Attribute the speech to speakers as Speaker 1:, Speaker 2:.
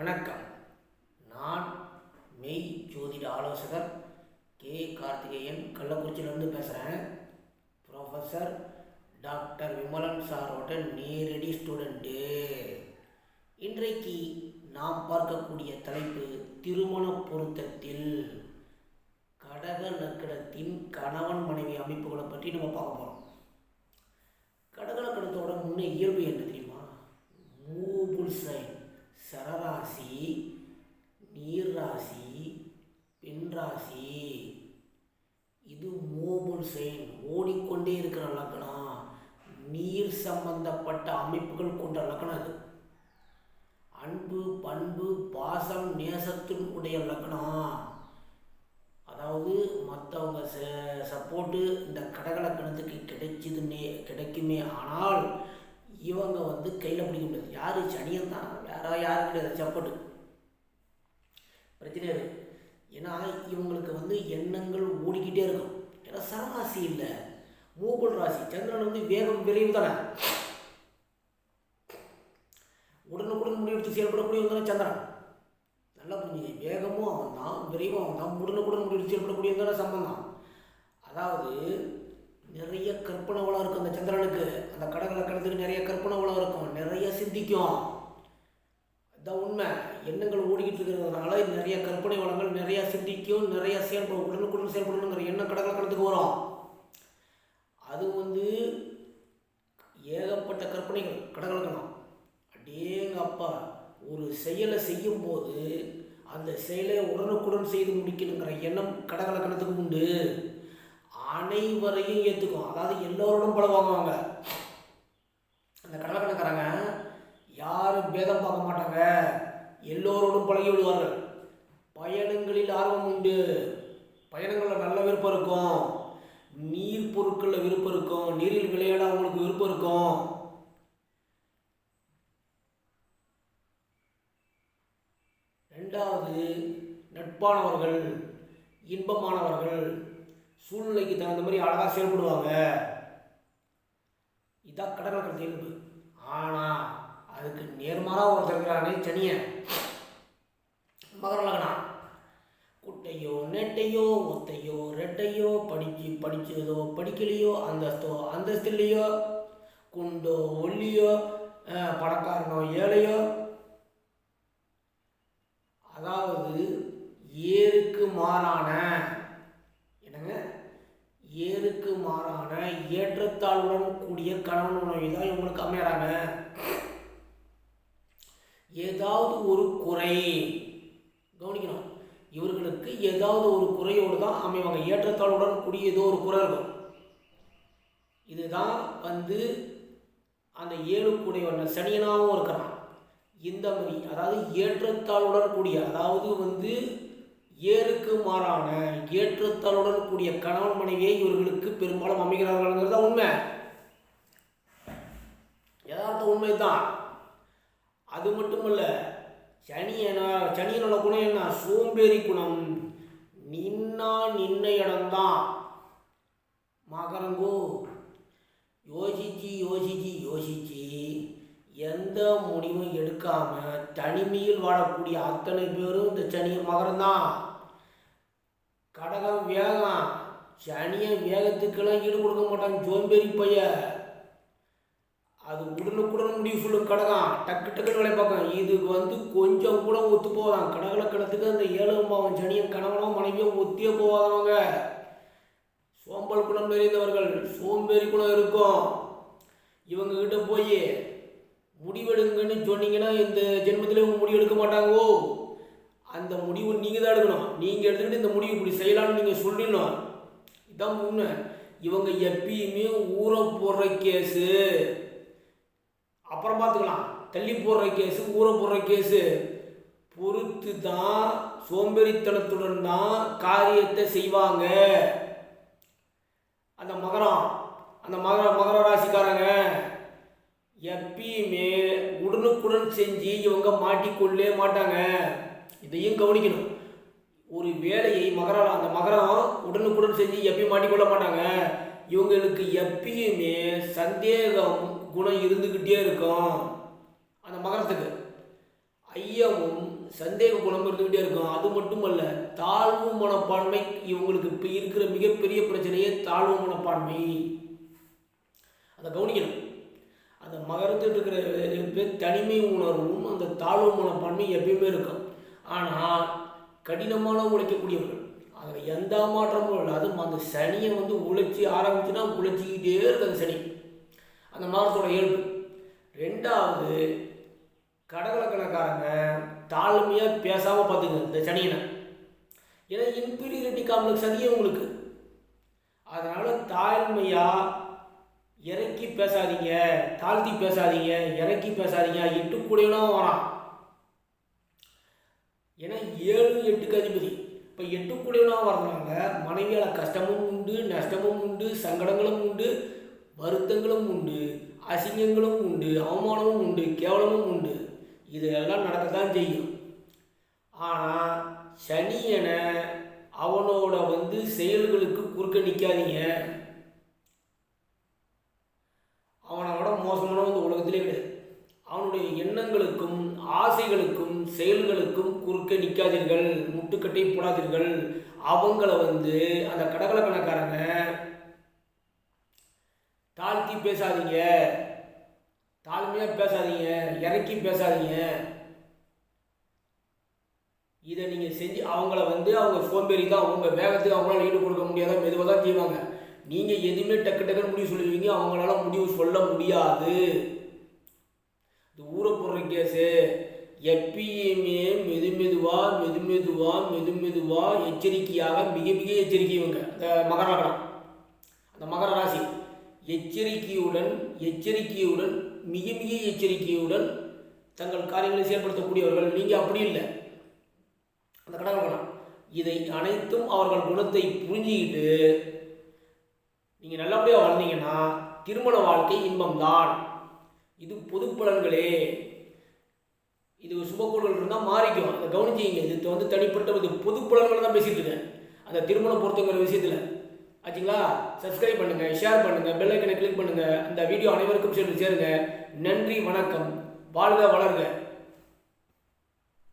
Speaker 1: வணக்கம். நான் மெய் ஜோதிட ஆலோசகர் கே கார்த்திகேயன், கள்ளக்குறிச்சியிலேருந்து பேசுகிறேன். ப்ரொஃபஸர் டாக்டர் விமலன் சாரோட நேரடி ஸ்டூடெண்ட்டு. இன்றைக்கு நாம் பார்க்கக்கூடிய தலைப்பு திருமண பொருத்தத்தில் கடக லக்கணத்தின் கணவன் மனைவி அமைப்புகளை பற்றி நம்ம பார்க்க போகிறோம். கடக லக்கணத்தோட முன்னே இயல்பு என்ன தெரியுமா? மூபுல் சைன், சரராசி, நீர்ராசி, பெண்ராசி. இது மூபுல் சைன், ஓடிக்கொண்டே இருக்கிற லக்கணம். நீர் சம்பந்தப்பட்ட அமைப்புகள் கொண்ட லக்கணம் இது. அன்பு, பண்பு, பாசம், நேசத்தின் உடைய லக்கணம். அதாவது மற்றவங்க சப்போர்ட்டு இந்த கடகலக்கணத்துக்கு கிடைக்குமே. ஆனால் இவங்க கையில் பிடிக்க முடியாது. யார்? சனியன் தான், வேற யாரும் கிடையாது சப்போர்ட்டு. பிரச்சனை இருக்குது. ஏன்னா இவங்களுக்கு எண்ணங்கள் ஓடிக்கிட்டே இருக்கும். ஏன்னா சரராசி இல்லை, மூபல் ராசி. சந்திரன் வேகம் விரைவு தானே, உடனுக்குடன் முடிவெடுத்து செயல்படக்கூடியவங்க தானே சந்திரன். நல்லா புரிஞ்சுங்க. வேகமும் அவன் தான், விரைவும் அவன் தான், உடனுக்குடன் முடிவெடுத்து செயல்படக்கூடியவங்க தானே சம்பந்தம். அதாவது நிறைய கற்பனை வளம் இருக்கும் அந்த சந்திரனுக்கு. அந்த கடக லக்கணத்துக்கு நிறைய கற்பனை வளம் இருக்கும், நிறைய சிந்திக்கும். அதுதான் உண்மை. எண்ணங்கள் ஓடிக்கிட்டு இருக்கிறதுனால நிறைய கற்பனை வளங்கள், நிறைய சிந்திக்கும், நிறைய செயல்படும், உடனுக்குடன் செயல்படணுங்கிற எண்ணம் கடக லக்கணத்துக்கு வரும். அது ஏகப்பட்ட கற்பனைகள் கடக லக்கணம். அடேங்க அப்பா, ஒரு செயலை செய்யும் போது அந்த செயலை உடனுக்குடன் செய்து முடிக்கணுங்கிற எண்ணம் கடக லக்கணத்துக்கு உண்டு. அனைவரையும் ஏற்றுக்கும். அதாவது எல்லோரோடும் பழகுவாங்க அந்த கடலக்கணக்காரங்க. யாரும் பேதம் பார்க்க மாட்டாங்க, எல்லோரோடும் பழகி விடுவார்கள். பயணங்களில் ஆர்வம் உண்டு, பயணங்களில் நல்ல விருப்பம் இருக்கும். நீர் பொருட்களில் விருப்பம் இருக்கும், நீரில் விளையாட அவங்களுக்கு விருப்பம் இருக்கும். ரெண்டாவது, நட்பானவர்கள், இன்பமானவர்கள், சூழ்நிலைக்கு தகுந்த மாதிரி அழகாக செயல்படுவாங்க. இதான் கடகலக்கணத்து இயல்பு. ஆனால் அதுக்கு நேர்மாறாக ஒருத்தர் இருக்கிறானே சனியன், மகர லக்னம். குட்டையோ நெட்டையோ, ஒத்தையோ ரெட்டையோ, படிச்சதோ படிக்கலையோ, அந்தஸ்தில்லையோ, குண்டோ ஒல்லியோ, பணக்காரனோ ஏழையோ, அதாவது ஏருக்கு மாறான ஏற்றத்தாழ்வுடன் கூடிய கணவன் மனைவி தான் இவங்களுக்கு அமையறாங்க. ஏதாவது ஒரு குறை கவனிக்கணும். இவர்களுக்கு ஏதாவது ஒரு குறையோடு தான் அமைவாங்க. ஏற்றத்தாழ்வுடன் கூடிய ஏதோ ஒரு குறை இருக்கும். இதுதான் அந்த 7 கூடிய சனியனாகவும் இருக்கிறான். இந்த மாதிரி அதாவது ஏற்றத்தாழ்வுடன் கூடிய, அதாவது ஏருக்கு மாறான ஏற்றத்தாழ்வுடன் கூடிய கணவன் மனைவியை இவர்களுக்கு பெரும்பாலும் அமைகிறார்கள்ங்கிறத உண்மை, யதார்த்த உண்மைதான். அது மட்டுமல்ல, சனியனோட குணம் என்ன? சோம்பேறி குணம். நின்ன இடம்தான். மகரங்கோ யோசிச்சு எந்த முடிவும் எடுக்காம தனிமையில் வாழக்கூடிய அத்தனை பேரும் இந்த சனிய மகரம்தான். கடகம் வேகம், சனிய வேகத்துக்கெல்லாம் ஈடு கொடுக்க மாட்டான் சோம்பேறி பைய. அது உடனுக்குடன் முடிவு சொல்லும் கடகம், டக்கு டக்குன்னு வேலை பார்க்கும். இது கொஞ்சம் கூட ஒத்து போவாதான் கடகலக்கணத்துக்கு. அந்த 7 பாவம் சனியன் கணவனோ மனைவியோ ஒத்தியே போவாதவங்க. சோம்பல் குணம் நிறைந்தவர்கள், சோம்பேறி குணம் இருக்கும். இவங்க கிட்ட போய் முடிவெடுங்கன்னு சொன்னீங்கன்னா இந்த ஜென்மத்தில் இவங்க முடிவு எடுக்க மாட்டாங்கோ. அந்த முடிவு நீங்கள் தான் எடுக்கணும். நீங்கள் எடுத்துக்கிட்டு இந்த முடிவு இப்படி செய்யலான்னு நீங்கள் சொல்லணும். இதான் உண்மை. இவங்க எப்பயுமே ஊற போடுற கேஸு, அப்புறம் பார்த்துக்கலாம். தள்ளி போடுற கேஸு, ஊற போடுற கேஸு பொறுத்து தான், சோம்பேறித்தனத்துடன் தான் காரியத்தை செய்வாங்க. அந்த மகர ராசிக்காரங்க எப்பயுமே உடனுக்குடன் செஞ்சு இவங்க மாட்டிக்கொள்ளே மாட்டாங்க. இதையும் கவனிக்கணும். ஒரு வேலையை அந்த மகரம் உடனுக்குடன் செஞ்சு எப்பயும் மாட்டிக்கொள்ள மாட்டாங்க. இவங்களுக்கு எப்பயுமே சந்தேகம் குணம் இருந்துக்கிட்டே இருக்கும். அந்த மகரத்துக்கு ஐயமும் சந்தேக குணம் இருந்துக்கிட்டே இருக்கும். அது மட்டுமல்ல, தாழ்வு மனப்பான்மை இவங்களுக்கு இப்போ இருக்கிற மிகப்பெரிய பிரச்சனையே தாழ்வு மனப்பான்மை. அதை கவனிக்கணும். அந்த மகரத்தில் இருக்கிற தனிமை உணர்வும் அந்த தாழ்வு மனப்பான்மை எப்பயுமே இருக்கும். ஆனால் கடினமான உழைக்கக்கூடியவர்கள், அதில் எந்த மாற்றமும் இல்லை. அதுவும் அந்த சனியை உழைச்சி ஆரம்பிச்சுன்னா உழைச்சிக்கிட்டே இருக்கு அந்த சனி, அந்த மாதத்தோட இயல்பு. ரெண்டாவது, கடகலக்கணக்காரங்க தாழ்மையாக பேசாமல் பார்த்துங்க இந்த சனியனை. ஏன்னா இன்ஃபீரியாரிட்டி காம்ப்ளெக்ஸ் அதிகம் உங்களுக்கு. அதனால் தாழ்மையாக இறக்கி பேசாதீங்க, தாழ்த்தி பேசாதீங்க, இறக்கி பேசாதீங்க. 8 கூடையனா வரான். ஏன்னா 7 8க்கு அதிபதி. இப்போ 8 கூடையனா வர்றதுனால மனைவியால் கஷ்டமும் உண்டு, நஷ்டமும் உண்டு, சங்கடங்களும் உண்டு, வருத்தங்களும் உண்டு, அசிங்கங்களும் உண்டு, அவமானமும் உண்டு, கேவலமும் உண்டு. இதெல்லாம் நடக்கத்தான் செய்யும். ஆனால் சனியனை அவனோட செயல்களுக்கு குறுக்க நிற்காதீங்க. அவனோட மோசமான உலகத்திலே கிடையாது. அவனுடைய எண்ணங்களுக்கும் ஆசைகளுக்கும் செயல்களுக்கும் குறுக்க நிற்காதீர்கள், முட்டுக்கட்டை போடாதீர்கள். அவங்கள அந்த கடகலக்கணக்காரங்க தாழ்த்தி பேசாதீங்க, தாழ்மையாக பேசாதீங்க, இறக்கி பேசாதீங்க. இதை நீங்கள் செஞ்சு அவங்கள அவங்க சோம்பேறி தான், அவங்க வேகத்துக்கு அவங்களால ஈடு கொடுக்க முடியாத மெதுவாக தான் செய்வாங்க. நீங்கள் எதுவுமே டக்கு டக்குன்னு முடிவு சொல்லுவீங்க, அவங்களால முடிவு சொல்ல முடியாது. இந்த ஊரை போடுற கேஸு எப்பயுமே மெதுமெதுவாக எச்சரிக்கையாக, மிக மிக எச்சரிக்கை. இவங்க இந்த மகர லக்னம், அந்த மகர ராசி எச்சரிக்கையுடன் மிக மிக எச்சரிக்கையுடன் தங்கள் காரியங்களை செயல்படுத்தக்கூடியவர்கள். நீங்கள் அப்படி இல்லை. அந்த கடகலக்கணம் இதை அனைத்தும் அவர்கள் குணத்தை புரிஞ்சுக்கிட்டு நீங்கள் நல்லபடியாக வாழ்ந்தீங்கன்னா திருமண வாழ்க்கை இன்பம்தான். இது பொது பலன்களே. இது சுபக்கூடல் இருந்தால் மாறிக்கும், அதை கவனிச்சிங்க. இது தனிப்பட்ட பொது பலன்களை தான் பேசிகிட்டு இருக்கேன் அந்த திருமணம் பொறுத்தங்கிற விஷயத்தில். ஆச்சுங்களா? சப்ஸ்கிரைப் பண்ணுங்கள், ஷேர் பண்ணுங்கள், பெல் ஐக்கனை கிளிக் பண்ணுங்கள். அந்த வீடியோ அனைவருக்கும் சேருங்க. நன்றி, வணக்கம், வாழ்க வளர்க.